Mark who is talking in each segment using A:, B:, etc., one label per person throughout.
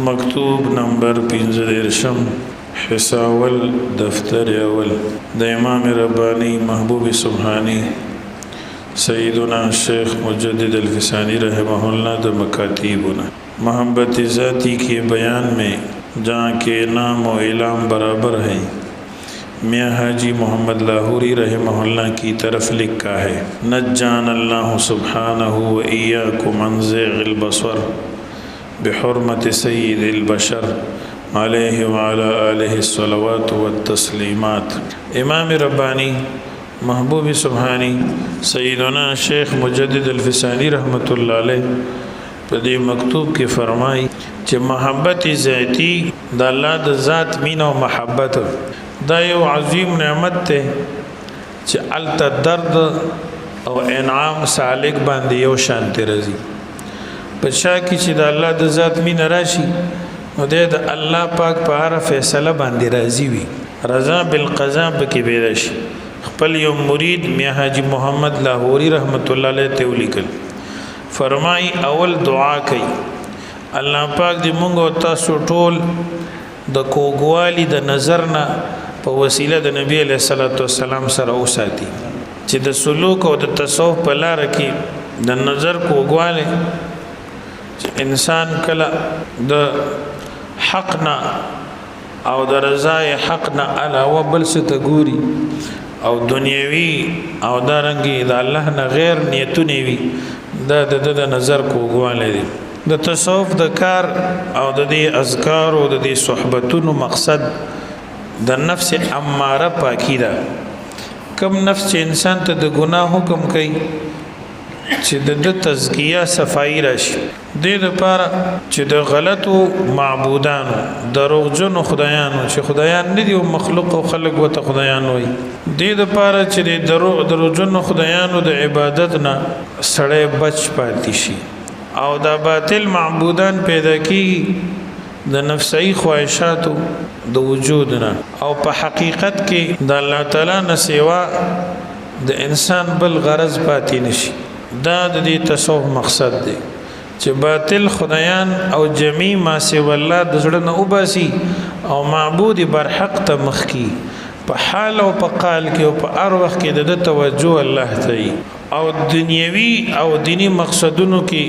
A: مکتوب نمبر 15 حساول دفتر اول د امام ربانی محبوب سبحانی سیدنا شیخ مجدد الفسانی رحمہ اللہ د مکاتیبنا محبت ذاتی کے بیان میں جہاں کے نام و اعلام برابر ہیں میاں حاجی محمد لاہوری رحمہ اللہ کی طرف لکھا ہے نجان اللہ سبحانہ و ایاکم عن زیغ البصر بحرمت سید البشر علیہ وعلی آلہ الصلوات والتسلیمات امام ربانی محبوب سبحانی سیدنا شیخ مجدد الفسانی رحمت اللہ علیہ پدی مکتوب کی فرمائی کہ محبت ذاتی دا اللہ دا ذات مین و محبت دا یو عظیم نعمت تے کہ علت درد او انعام سالک باندې یو شانتی رزی پشا کی چې د الله د ذات مين راشي نو د الله پاک په هر فیصله باندې راضي وي رضا بالقضاء بکی پیدا شي خپل یو مرید میاں حاجی محمد لاہوری رحمت الله علیه ته ولیکل فرمای اول دعا کوي الله پاک دې مونږ او تاسو ټول د کوګوالی د نظر نه په وسیله د نبی علیہ الصلوۃ والسلام سره اوساتي چې د سلوک او د تصوف په لار کې د نظر کوګواله انسان کله د حقنا او د رضای حقنا علاوه بل څه ته ګوري او دنیوي او دارنګي د الله نه غیر نیتونه وي د نظر کوګواله دي د تصوف د کار او د دې اذکار او د دې صحبتونو مقصد د نفس اماره پاکی ده کم نفس چې انسان ته د ګناه حکم کوي چې د تزکیه صفائی راشي د لپاره چې د غلطو معبودانو دروغجنو خدایانو چې خدایان نه دي او مخلوق او خلق وته خدایان وي د لپاره چې د دروغجنو خدایانو د عبادت نه سړی بچ پاتې شي او د باطل معبودان پیدا کیږي د نفسي خواهشاتو د وجود نه او په حقیقت کې د الله تعالی نه سیوا د انسان بل غرض پاتې نشي دا د دې تصوف مقصد دی چې باطل خدایان او جمی ما سوا الله د زړه نه وباسي او معبود برحق ته مخکي په حال او په قال کې او په هر وخت کې د توجه الله ته او دنیوي او دینی مقصدونو کې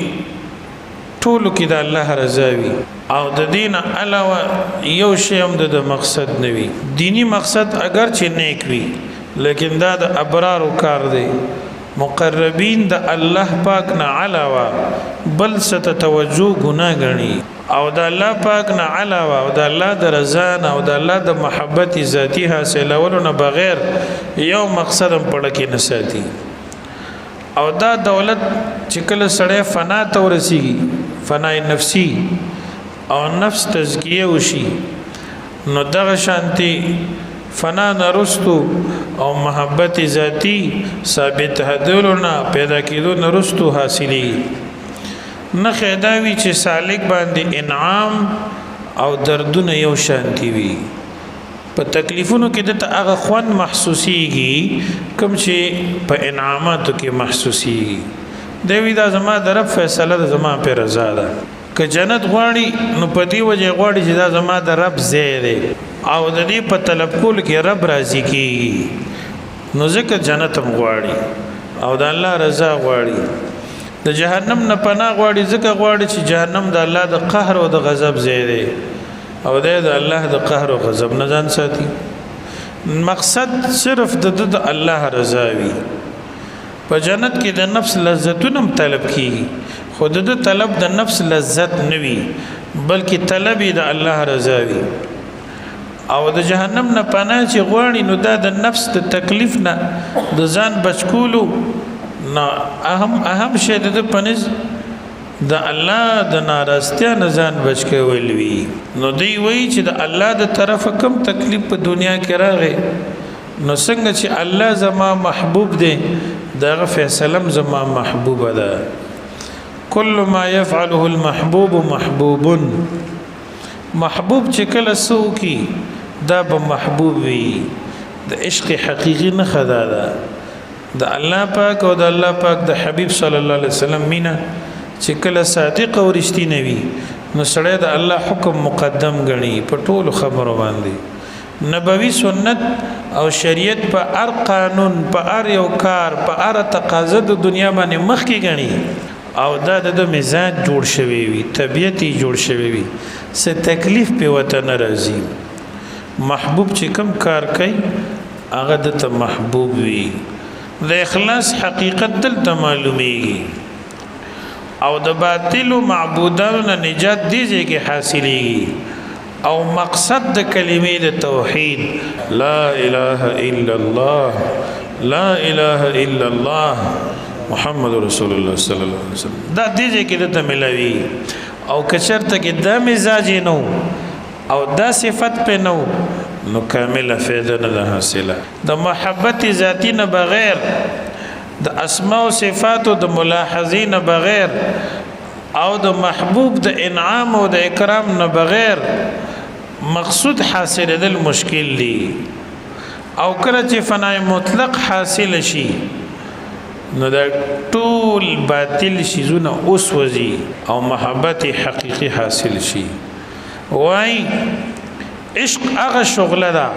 A: ټول کې د الله رضا وي او د دین علاوه یو شی هم د مقصد نه وي دینی مقصد اگر چې نیک وي لیکن دا د ابرار کار دی مقربین د الله پاک نه علاوه بل ست توجه ګناه غني او د الله پاک نه علاوه او د الله د رضا نه او د الله د محبت ذاتی حاصلولو نه بغیر یو مقصد هم پړه کې نه ساتي او دا دولت چې کله سړی فنا ته ورسیږي فنا نفسي او نفس تزکیه وشي نو دغه شانتي فنا نرستو او محبت ذاتی ثابت هدولنا پیدا کېدو نرستو حاصلي نه خداوی چې سالک باندې انعام او دردونه یو شانتی وي په تکلیفونو کې د هغه خوان محسوسيږي کوم چې په انعاماتو کې محسوسيږي دوی دا زما د رب فیصله د زما په رضا ده که جنت غواړي نو په دی وجه غواړي چې دا زما د رب زیره او د دې په طلب کول کې رب راضي کی نو ځکه جنت هم غواړي او د الله رضا غواړي د جهنم نه پناه غواړي ځکه غواړي چې جهنم د الله د قهر او د غضب زیره او د الله د قهر او غضب نه ځان ساتي مقصد صرف د الله رضا وي په جنت کې د نفس لذتونه طلب کیږي خود د طلب د نفس لذت نوي بلکې طلب د الله رضا وي او د جهنم نه پناه چې غواړي نو دا د نفس د تکلیف نه د ځان بچکولو نه اهم شی د پنځ د الله د ناراضتیا نه ځان بچ کول وی نو دی وی چې د الله د طرفه کم تکلیف په دنیا کې راغی نو څنګه چې الله زما محبوب دی دغه فیصله زما محبوب ده کل ما يفعله المحبوب محبوب محبوب چې کله سو کی دا به محبوب وي د عشق حقيقي نه خدا ده د الله پاک او د الله پاک د حبيب صلی الله علیه وسلم مینا چې کله صادق او رښتینی وي نو سړی د الله حکم مقدم غني په ټولو خبرو باندې نبوي سنت او شریعت په هر قانون په هر یو کار په هر تقاضا د دنیا باندې مخکې غني او دا د مزاج جوړ شوی وي طبيعت جوړ شوی وي څه تکلیف په وطن راځي محبوب چې کم کار کوي هغه د محبوب وي د اخلاص حقیقت دلته معلومیږي او د باطل معبودانو نه نجات دیږي کې حاصلېږي او مقصد د کلمې د توحید لا اله الا الله لا اله الا الله محمد رسول الله صلی الله علیه وسلم دا دیږي کې د ملوي او کچرته کې د مزاج نو او دا صفت په نو نو کامله فایده نه حاصله د محبت ذاتی نه بغیر د اسماء او صفات او د ملاحظین بغیر او د محبوب د انعام او د اکرام نه بغیر مقصود حاصل دل مشکل دی او کله چې فنای مطلق حاصل شي نو دا ټول باطل شیزونه اوس وزي او محبت حقيقي حاصل شي وای عشق هغه شغله ده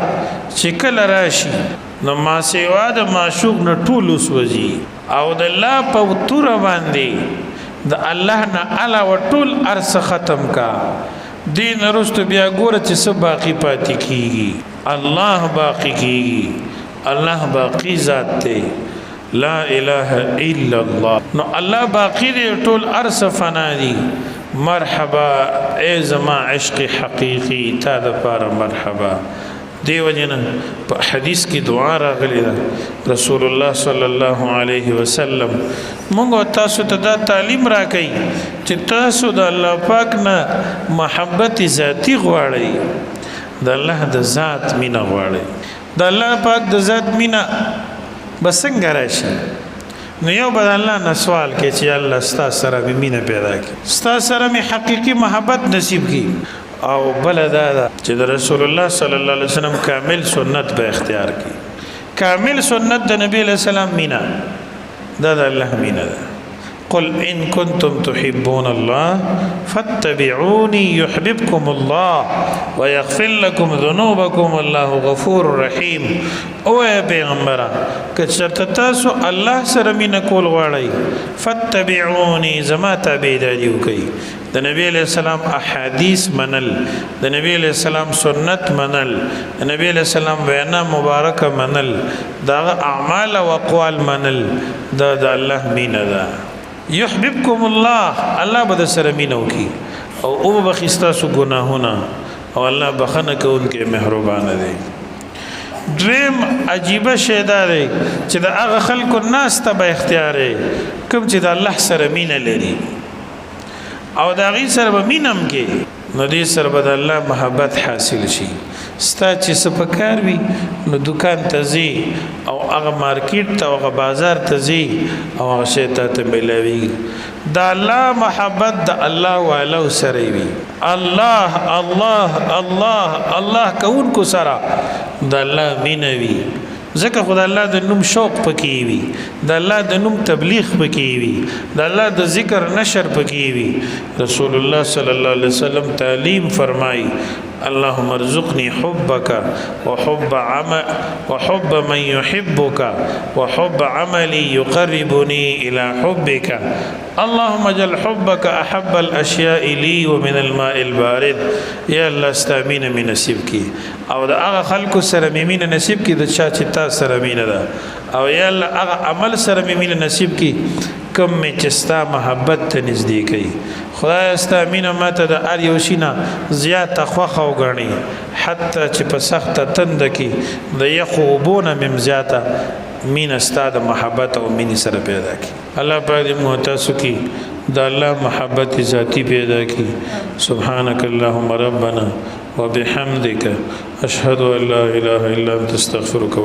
A: چې کله راشي نو ما سیوا د معشوق نه ټول اوس وزي او د الله په تور باندې د الله نه علاوه ټول ارس ختم کا دین رست بیا ګوره چې سب باقی پاتې کیږي الله باقی کیږي الله باقی ذات ته لا اله الا الله نو الله باقی دی ټول ارس فنا دی مرحبا ای زما عشق حقیقی تا د پاره مرحبا دیو جن په حدیث کې دعا راغلی ده رسول الله صلی الله علیه وسلم موږ تاسو ته دا تعلیم راکړي چې تاسو د الله پاک نه محبت ذاتی غواړئ د الله د ذات مینا غواړئ د الله پاک د ذات مینا بسنګ راشي نو یو بد الله نه سوال کې چې الله ستا سره مینا پیدا کړي ستا سره می حقيقي محبت نصیب کړي او بل دا چې د رسول الله صلی الله علیه وسلم کامل سنت به اختیار کړي کامل سنت د نبی علیہ السلام مینا دا د الله مینا ده قل ان كنتم تحبون الله فاتبعوني يحببكم الله ويغفر لكم ذنوبكم والله غفور رحيم او پیغمبر کچرته تاسو الله سره مینا کول غواړئ فاتبعوني زما تابعداري وکئ د نبی علیہ السلام احادیث منل د نبی علیہ السلام سنت منل د نبی علیہ السلام وینا مبارکه منل دا اعمال او اقوال منل دا د الله مینا ده يحببكم الله الله بد سره مينو کی او بخستا سو گناهونه او الله بخنه کوونکې مهربان دی دریم عجیب شی دا دی چې د هغه خلکو ناس ته به اختیار کوم چې د الله سره مینه لري او دا غي سره به مینم کې نو دې سره به د الله محبت حاصل شي ستا چې سپکار وي نو دکان ته ځي او هغه مارکیټ ته او هغه بازار ته ځي او هغه شی ته ملاوي د الله محبت د الله والو سره وي الله الله الله الله کون کو سره د الله مینوي ځکه خدای الله د نوم شوق پکې وي د الله د نوم تبلیغ پکې وي د الله د ذکر نشر پکې وي رسول الله صلی الله علیه وسلم تعلیم فرمای اللهم ارزقني حبك وحب من يحبك وحب عملي يقربني الى حبك اللهم اجعل حبك احب الاشياء لي ومن الماء البارد يا الله استامين من نصيبك او دا هغه خلق سره مين نصیب کی د چا چې تا سره مين ده او یا الله هغه عمل سره مين نصیب کی کم می چستا محبت ته نزدیک کی خدای استامین ماته د ار یو شینا زیات خوخه وګڼي حتی چې په سخت تند کی د یخوبون مم زیاته مين استاد محبت او مين سره پیدا کی الله پاک دې متاسو کی د الله محبت ذاتی پیدا کی سبحانك اللهم ربنا وبحمدك اشهد ان لا اله الا انت استغفرك